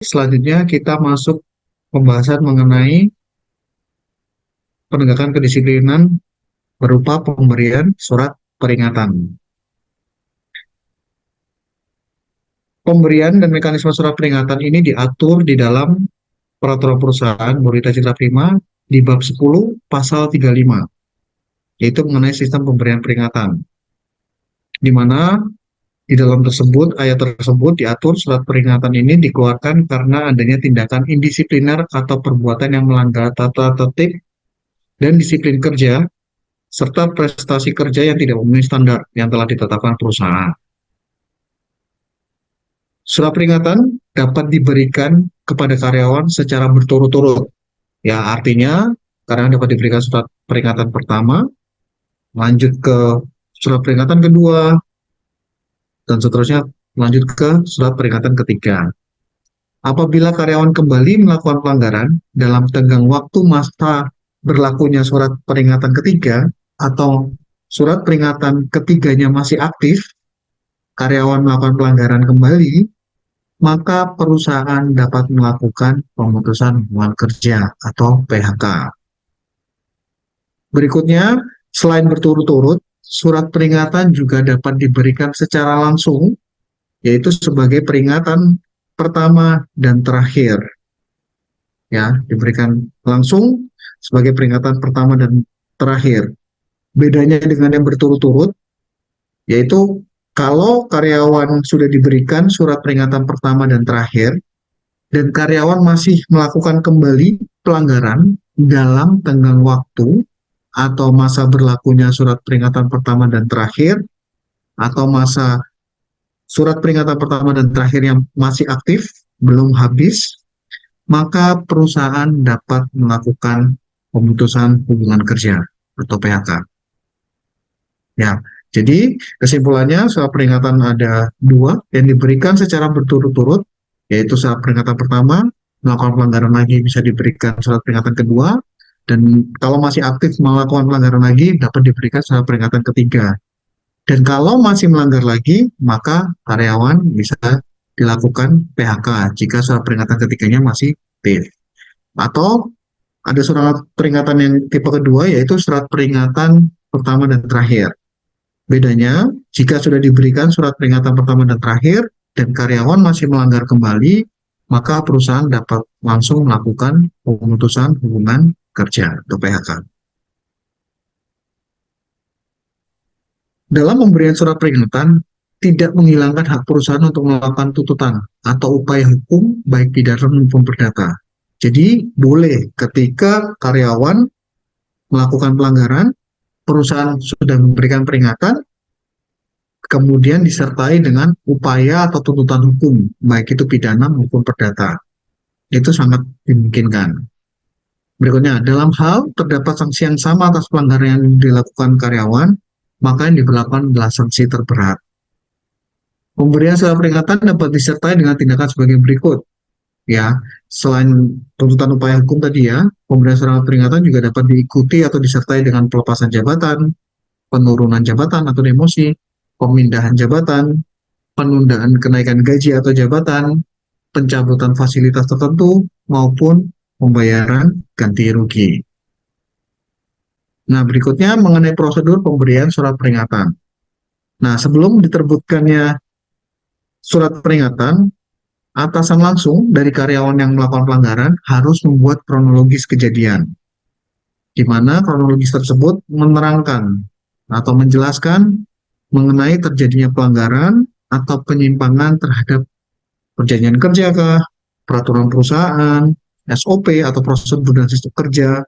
selanjutnya kita masuk pembahasan mengenai penegakan kedisiplinan berupa pemberian surat peringatan. Pemberian dan mekanisme surat peringatan ini diatur di dalam Peraturan Perusahaan Berita Citra Prima di bab 10 pasal 35, yaitu mengenai sistem pemberian peringatan, di mana di dalam ayat tersebut diatur surat peringatan ini dikeluarkan karena adanya tindakan indisipliner atau perbuatan yang melanggar tata tertib dan disiplin kerja, serta prestasi kerja yang tidak memenuhi standar yang telah ditetapkan perusahaan. Surat peringatan dapat diberikan kepada karyawan secara berturut-turut. Ya, artinya karyawan dapat diberikan surat peringatan pertama, lanjut ke surat peringatan kedua, dan seterusnya lanjut ke surat peringatan ketiga. Apabila karyawan kembali melakukan pelanggaran dalam tenggang waktu masa berlakunya surat peringatan ketiga atau surat peringatan ketiganya masih aktif, karyawan melakukan pelanggaran kembali, maka perusahaan dapat melakukan pemutusan hubungan kerja atau PHK. Berikutnya, selain berturut-turut, surat peringatan juga dapat diberikan secara langsung, yaitu sebagai peringatan pertama dan terakhir. Ya, diberikan langsung sebagai peringatan pertama dan terakhir. Bedanya dengan yang berturut-turut, yaitu kalau karyawan sudah diberikan surat peringatan pertama dan terakhir, dan karyawan masih melakukan kembali pelanggaran dalam tenggang waktu atau masa berlakunya surat peringatan pertama dan terakhir, atau masa surat peringatan pertama dan terakhir yang masih aktif, belum habis, maka perusahaan dapat melakukan pemutusan hubungan kerja atau PHK. Ya, jadi kesimpulannya surat peringatan ada dua yang diberikan secara berturut-turut, yaitu surat peringatan pertama, melakukan pelanggaran lagi bisa diberikan surat peringatan kedua, dan kalau masih aktif melakukan pelanggaran lagi dapat diberikan surat peringatan ketiga. Dan kalau masih melanggar lagi, maka karyawan bisa dilakukan PHK jika surat peringatan ketiganya masih aktif. Atau ada surat peringatan yang tipe kedua, yaitu surat peringatan pertama dan terakhir. Bedanya, jika sudah diberikan surat peringatan pertama dan terakhir, dan karyawan masih melanggar kembali, maka perusahaan dapat langsung melakukan pemutusan hubungan kerja atau PHK. Dalam pemberian surat peringatan, tidak menghilangkan hak perusahaan untuk melakukan tuntutan atau upaya hukum baik pidana maupun perdata. Jadi boleh ketika karyawan melakukan pelanggaran, perusahaan sudah memberikan peringatan, kemudian disertai dengan upaya atau tuntutan hukum, baik itu pidana maupun perdata. Itu sangat dimungkinkan. Berikutnya, dalam hal terdapat sanksi yang sama atas pelanggaran yang dilakukan karyawan, maka yang diberlakukan adalah sanksi terberat. Pemberian surat peringatan dapat disertai dengan tindakan sebagai berikut. Ya, selain tuntutan upaya hukum tadi ya, pemberian surat peringatan juga dapat diikuti atau disertai dengan pelepasan jabatan, penurunan jabatan atau demosi, pemindahan jabatan, penundaan kenaikan gaji atau jabatan, pencabutan fasilitas tertentu, maupun pembayaran ganti rugi. Nah, berikutnya mengenai prosedur pemberian surat peringatan. Nah, sebelum diterbitkannya surat peringatan, atasan langsung dari karyawan yang melakukan pelanggaran harus membuat kronologis kejadian, di mana kronologis tersebut menerangkan atau menjelaskan mengenai terjadinya pelanggaran atau penyimpangan terhadap perjanjian kerja kah, peraturan perusahaan, SOP atau prosedur dan sistem kerja,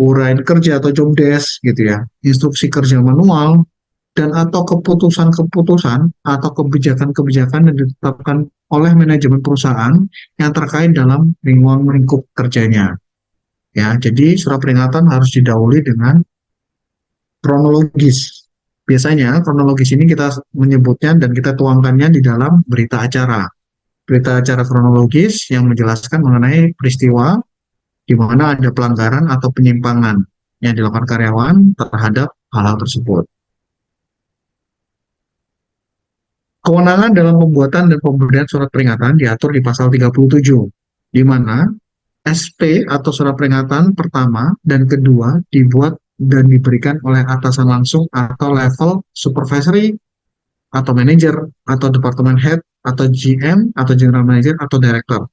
uraian kerja atau job desk gitu ya, instruksi kerja manual, dan atau keputusan-keputusan atau kebijakan-kebijakan yang ditetapkan oleh manajemen perusahaan yang terkait dalam lingkup kerjanya. Ya, jadi surat peringatan harus didahului dengan kronologis. Biasanya kronologis ini kita menyebutnya dan kita tuangkannya di dalam berita acara. Berita acara kronologis yang menjelaskan mengenai peristiwa di mana ada pelanggaran atau penyimpangan yang dilakukan karyawan terhadap hal-hal tersebut. Kewenangan dalam pembuatan dan pemberian surat peringatan diatur di pasal 37, di mana SP atau surat peringatan pertama dan kedua dibuat dan diberikan oleh atasan langsung atau level supervisory atau manager atau department head atau GM atau general manager atau director.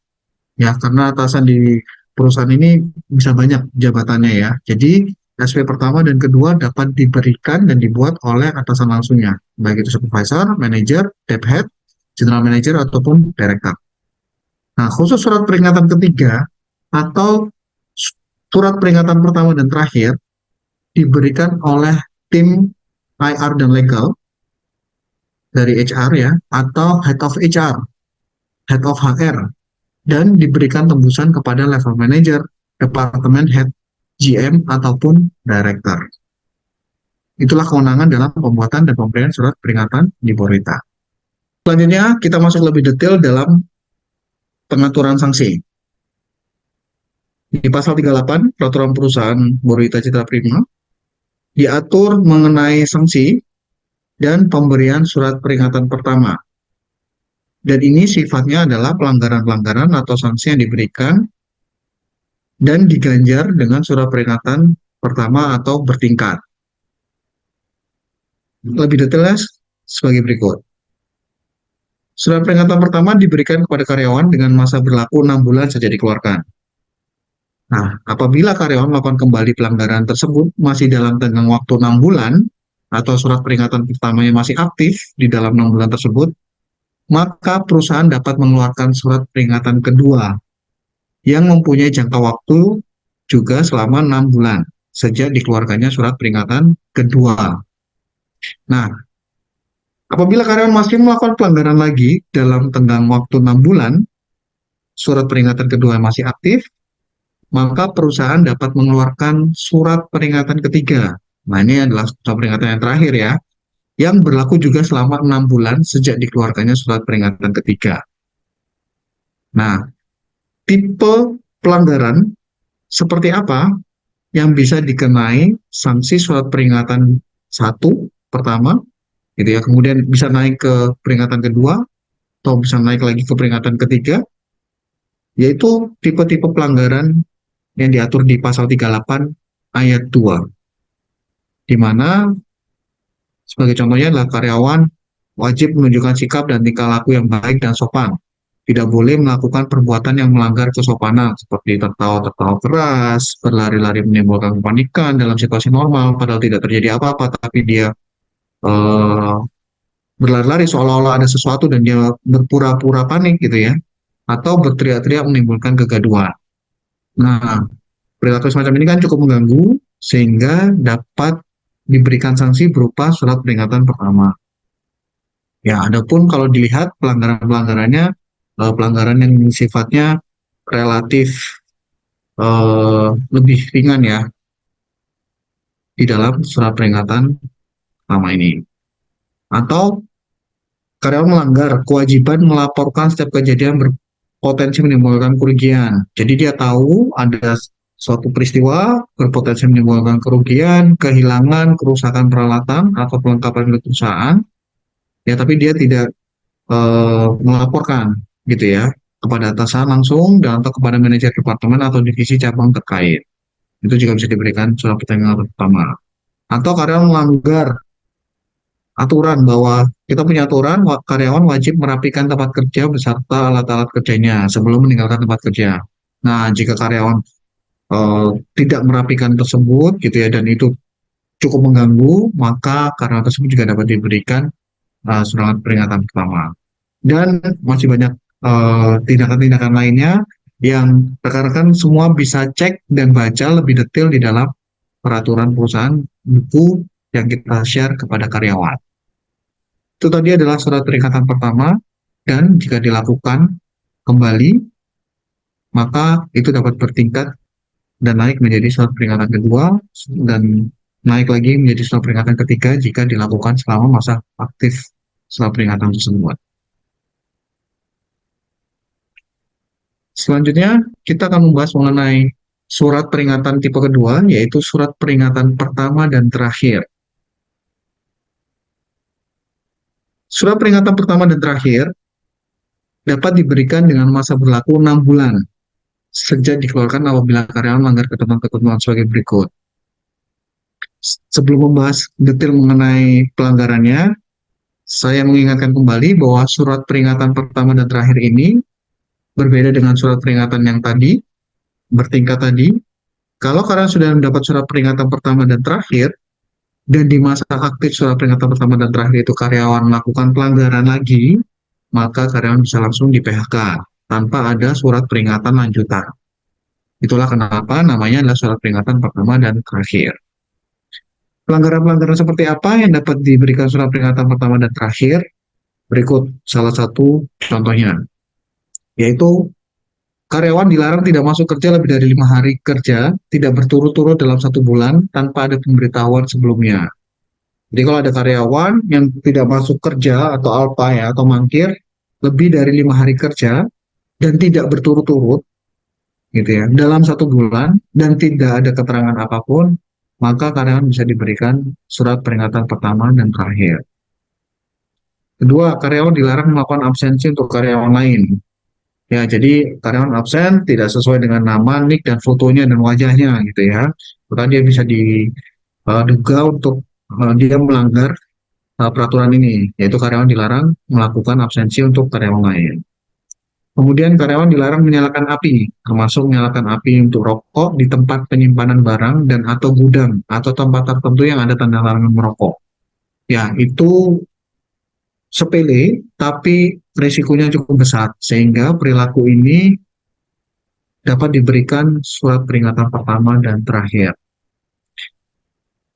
Ya, karena atasan di perusahaan ini bisa banyak jabatannya ya. Jadi SP pertama dan kedua dapat diberikan dan dibuat oleh atasan langsungnya, baik itu supervisor, manager, dep head, general manager ataupun director. Nah, khusus surat peringatan ketiga atau surat peringatan pertama dan terakhir diberikan oleh tim IR dan legal dari HR ya, atau head of HR, head of HR, dan diberikan tembusan kepada level manager, departemen head, GM, ataupun director. Itulah kewenangan dalam pembuatan dan pemberian surat peringatan di Borita. Selanjutnya, kita masuk lebih detail dalam pengaturan sanksi. Di pasal 38 Peraturan Perusahaan Borita Citra Prima diatur mengenai sanksi dan pemberian surat peringatan pertama. Dan ini sifatnya adalah pelanggaran-pelanggaran atau sanksi yang diberikan dan diganjar dengan surat peringatan pertama atau bertingkat. Lebih detailnya sebagai berikut. Surat peringatan pertama diberikan kepada karyawan dengan masa berlaku 6 bulan sejak dikeluarkan. Nah, apabila karyawan melakukan kembali pelanggaran tersebut masih dalam tenggang waktu 6 bulan, atau surat peringatan pertamanya masih aktif di dalam 6 bulan tersebut, maka perusahaan dapat mengeluarkan surat peringatan kedua yang mempunyai jangka waktu juga selama 6 bulan sejak dikeluarkannya surat peringatan kedua. Nah, apabila karyawan masih melakukan pelanggaran lagi dalam tenggang waktu 6 bulan, surat peringatan kedua masih aktif, maka perusahaan dapat mengeluarkan surat peringatan ketiga. Nah, ini adalah surat peringatan yang terakhir ya, yang berlaku juga selama 6 bulan sejak dikeluarkannya surat peringatan ketiga. Nah, tipe pelanggaran seperti apa yang bisa dikenai sanksi surat peringatan satu pertama, gitu ya, kemudian bisa naik ke peringatan kedua, atau bisa naik lagi ke peringatan ketiga, yaitu tipe-tipe pelanggaran yang diatur di pasal 38 ayat 2, di mana sebagai contohnya adalah karyawan wajib menunjukkan sikap dan tingkah laku yang baik dan sopan. Tidak boleh melakukan perbuatan yang melanggar kesopanan seperti tertawa-tertawa keras, berlari-lari menimbulkan kepanikan dalam situasi normal padahal tidak terjadi apa-apa, tapi dia uh, berlari-lari seolah-olah ada sesuatu dan dia berpura-pura panik gitu ya, atau berteriak-teriak menimbulkan kegaduhan. Nah, perilaku semacam ini kan cukup mengganggu sehingga dapat diberikan sanksi berupa surat peringatan pertama. Ya, adapun kalau dilihat pelanggaran-pelanggarannya, pelanggaran yang sifatnya relatif lebih ringan ya di dalam surat peringatan pertama ini. Atau karyawan melanggar kewajiban melaporkan setiap kejadian berpotensi menimbulkan kerugian. Jadi dia tahu ada suatu peristiwa berpotensi menimbulkan kerugian, kehilangan, kerusakan peralatan atau perlengkapan perusahaan, ya tapi dia tidak melaporkan gitu ya kepada atasan langsung dan atau kepada manajer departemen atau divisi cabang terkait. Itu juga bisa diberikan surat peringatan pertama. Atau karyawan melanggar aturan bahwa kita punya aturan karyawan wajib merapikan tempat kerja beserta alat-alat kerjanya sebelum meninggalkan tempat kerja. Nah, jika karyawan tidak merapikan tersebut gitu ya dan itu cukup mengganggu, maka karena tersebut juga dapat diberikan surat peringatan pertama. Dan masih banyak tindakan-tindakan lainnya yang rekan-rekan semua bisa cek dan baca lebih detail di dalam peraturan perusahaan buku yang kita share kepada karyawan. Itu tadi adalah surat peringatan pertama, dan jika dilakukan kembali, maka itu dapat bertingkat dan naik menjadi surat peringatan kedua, dan naik lagi menjadi surat peringatan ketiga jika dilakukan selama masa aktif surat peringatan tersebut. Selanjutnya, kita akan membahas mengenai surat peringatan tipe kedua, yaitu surat peringatan pertama dan terakhir. Surat peringatan pertama dan terakhir dapat diberikan dengan masa berlaku 6 bulan sejak dikeluarkan apabila karyawan melanggar ketentuan-ketentuan sebagai berikut. Sebelum membahas detail mengenai pelanggarannya, saya mengingatkan kembali bahwa surat peringatan pertama dan terakhir ini berbeda dengan surat peringatan yang tadi, bertingkat tadi. Kalau kalian sudah mendapat surat peringatan pertama dan terakhir, dan di masa aktif surat peringatan pertama dan terakhir itu karyawan melakukan pelanggaran lagi, maka karyawan bisa langsung di PHK tanpa ada surat peringatan lanjutan. Itulah kenapa namanya adalah surat peringatan pertama dan terakhir. Pelanggaran-pelanggaran seperti apa yang dapat diberikan surat peringatan pertama dan terakhir? Berikut salah satu contohnya, yaitu karyawan dilarang tidak masuk kerja lebih dari 5 hari kerja, tidak berturut-turut dalam 1 bulan tanpa ada pemberitahuan sebelumnya. Jadi kalau ada karyawan yang tidak masuk kerja atau alpa ya atau mangkir lebih dari 5 hari kerja dan tidak berturut-turut gitu ya dalam 1 bulan dan tidak ada keterangan apapun, maka karyawan bisa diberikan surat peringatan pertama dan terakhir. Kedua, karyawan dilarang melakukan absensi untuk karyawan lain. Ya, jadi karyawan absen tidak sesuai dengan nama, nik, dan fotonya dan wajahnya gitu ya. Maka dia bisa diduga untuk dia melanggar peraturan ini, yaitu karyawan dilarang melakukan absensi untuk karyawan lain. Kemudian karyawan dilarang menyalakan api, termasuk menyalakan api untuk rokok di tempat penyimpanan barang dan atau gudang atau tempat tertentu yang ada tanda larangan merokok. Ya, itu sepele, tapi risikonya cukup besar, sehingga perilaku ini dapat diberikan surat peringatan pertama dan terakhir.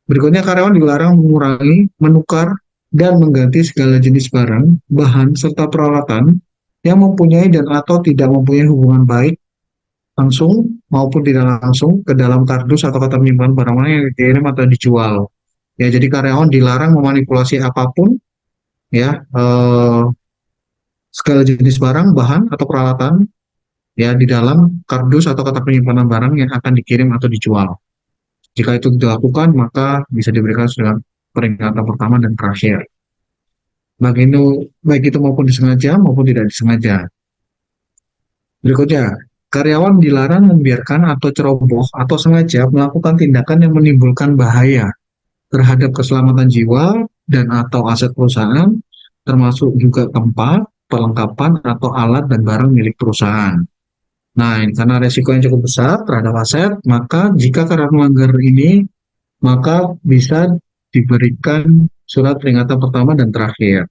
Berikutnya, karyawan dilarang mengurangi, menukar, dan mengganti segala jenis barang, bahan, serta peralatan yang mempunyai dan atau tidak mempunyai hubungan baik langsung maupun tidak langsung ke dalam kardus atau kata penyimpanan barang yang dikirim atau dijual. Ya, jadi karyawan dilarang memanipulasi apapun ya segala jenis barang, bahan atau peralatan ya di dalam kardus atau kotak penyimpanan barang yang akan dikirim atau dijual. Jika itu dilakukan, maka bisa diberikan surat peringatan pertama dan terakhir. Baik itu maupun disengaja maupun tidak disengaja. Berikutnya, karyawan dilarang membiarkan atau ceroboh atau sengaja melakukan tindakan yang menimbulkan bahaya terhadap keselamatan jiwa dan atau aset perusahaan, termasuk juga tempat, perlengkapan, atau alat dan barang milik perusahaan. Nah, karena resiko yang cukup besar terhadap aset, maka jika karyawan melanggar ini, maka bisa diberikan surat peringatan pertama dan terakhir.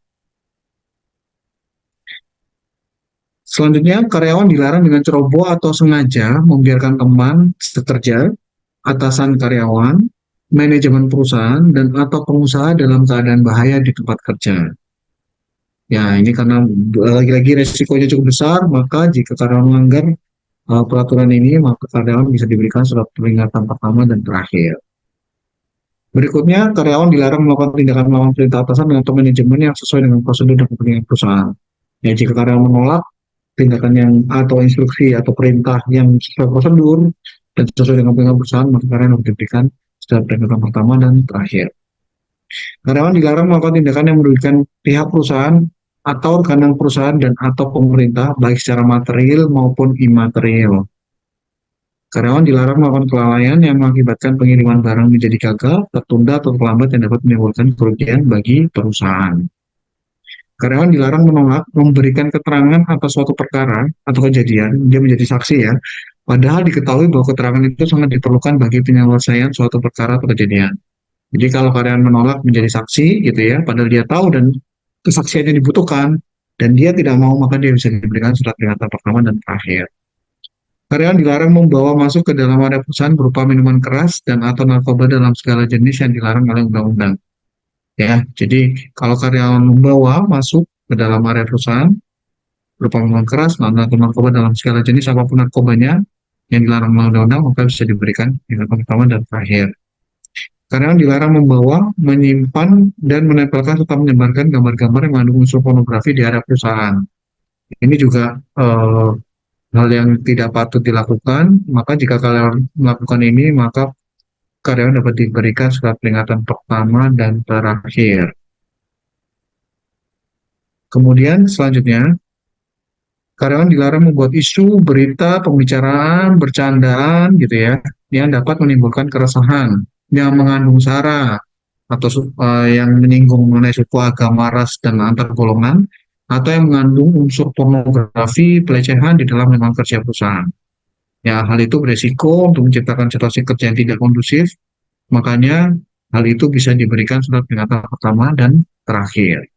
Selanjutnya, karyawan dilarang dengan ceroboh atau sengaja membiarkan teman sekerja, atasan karyawan, manajemen perusahaan, dan atau pengusaha dalam keadaan bahaya di tempat kerja. Ya, ini karena lagi-lagi resikonya cukup besar, maka jika karyawan melanggar peraturan ini, maka karyawan bisa diberikan surat peringatan pertama dan terakhir. Berikutnya, karyawan dilarang melakukan tindakan melawan perintah atasan atau manajemen yang sesuai dengan prosedur dan kepentingan perusahaan. Ya, jika karyawan menolak tindakan yang atau instruksi atau perintah yang sesuai prosedur dan sesuai dengan kepentingan perusahaan, maka karyawan harus diberikan surat peringatan pertama dan terakhir. Karyawan dilarang melakukan tindakan yang merugikan pihak perusahaan atau rekan perusahaan dan atau pemerintah, baik secara material maupun imaterial. Karyawan dilarang melakukan kelalaian yang mengakibatkan pengiriman barang menjadi gagal, tertunda, atau terlambat yang dapat menimbulkan kerugian bagi perusahaan. Karyawan dilarang menolak memberikan keterangan atas suatu perkara atau kejadian, dia menjadi saksi ya, padahal diketahui bahwa keterangan itu sangat diperlukan bagi penyelesaian suatu perkara atau kejadian. Jadi kalau karyawan menolak menjadi saksi gitu ya, padahal dia tahu dan kesaksiannya dibutuhkan, dan dia tidak mau, maka dia bisa diberikan surat peringatan pertama dan terakhir. Karyawan dilarang membawa masuk ke dalam area perusahaan berupa minuman keras dan atau narkoba dalam segala jenis yang dilarang oleh undang-undang. Ya, jadi kalau karyawan membawa masuk ke dalam area perusahaan berupa minuman keras atau narkoba dalam segala jenis apapun narkobanya yang dilarang oleh undang-undang, maka bisa diberikan peringatan pertama dan terakhir. Karyawan dilarang membawa, menyimpan, dan menempelkan serta menyebarkan gambar-gambar yang mengandung unsur pornografi di area perusahaan. Ini juga hal yang tidak patut dilakukan, maka jika kalian melakukan ini, maka karyawan dapat diberikan surat peringatan pertama dan terakhir. Kemudian selanjutnya, karyawan dilarang membuat isu, berita, pembicaraan, bercandaan gitu ya, yang dapat menimbulkan keresahan, yang mengandung sara atau yang menyinggung mengenai suku, agama, ras, dan antar golongan, atau yang mengandung unsur pornografi, pelecehan di dalam lingkungan kerja perusahaan. Ya, hal itu beresiko untuk menciptakan situasi kerja yang tidak kondusif, makanya hal itu bisa diberikan surat peringatan pertama dan terakhir.